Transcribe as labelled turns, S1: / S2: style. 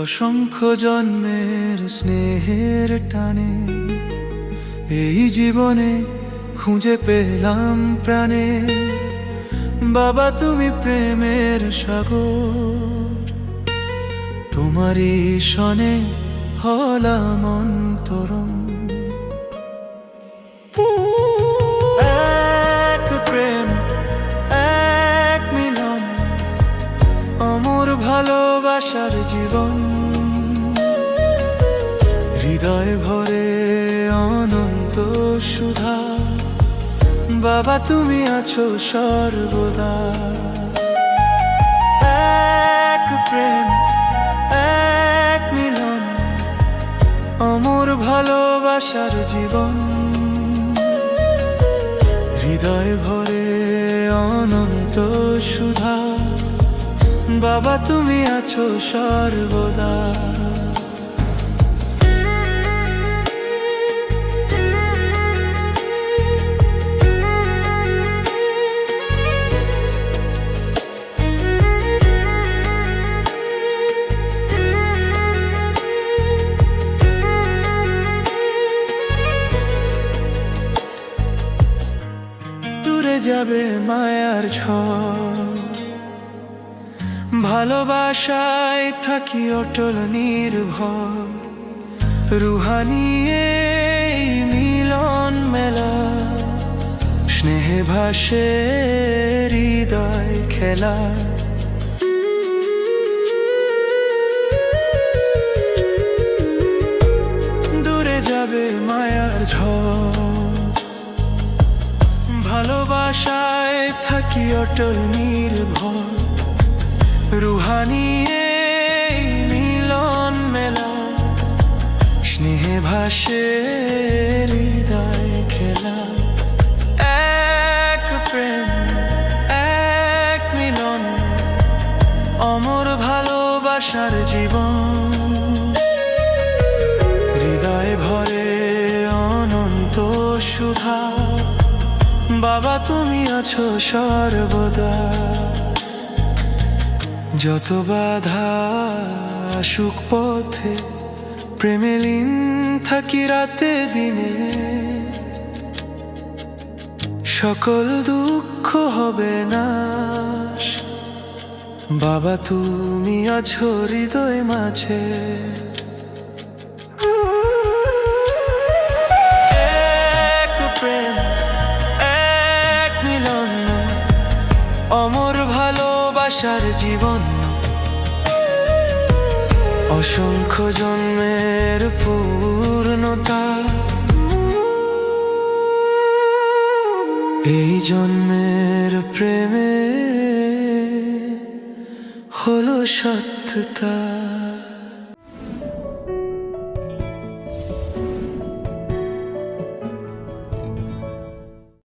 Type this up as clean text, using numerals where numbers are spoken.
S1: অসংখ্য জন্মের স্নেহের টানে এই জীবনে খুঁজে পেলাম প্রাণে। বাবা তুমি প্রেমের সাগর, তোমারই সনে হলাম অন্তরম। এক প্রেম এক মিলন, অমর ভালোবাসার জীবন। হৃদয় ভরে অনন্ত সুধা, বাবা তুমি আছো সর্বদা। এক প্রেম এক মিলন, অমর ভালোবাসার জীবন। হৃদয় ভরে অনন্ত সুধা, বাবা তুমি আছো সর্বদা। দূরে যাবে মায়ার ঝড়, ভালোবাসায় থাকি অটল নির্ভর। রুহানি এই মিলন মেলা, স্নেহে ভাসে হৃদয় খেলা। দূরে যাবে মায়ার ঝড়, ভালোবাসায় থাকি অটল নির্ভর। রুহানি এই মিলন মেলা, স্নেহে ভাসে হৃদয় খেলা। এক প্রেম এক মিলন, অমর ভালোবাসার জীবন। হৃদয় ভরে অনন্ত সুধা, বাবা তুমি আছো সর্বদা। যত বাধা আসুক পথে, প্রেমে লীন থাকি রাতে দিনে। সকল দুঃখ হবে নাশ, বাবা তুমি আছো হৃদয় মাঝে। এক প্রেম এক মিলন, অমর ভালোবাসার জীবন। অসংখ্য জন্মের পূর্ণতা, এই জন্মের প্রেমে হলো সত্যতা।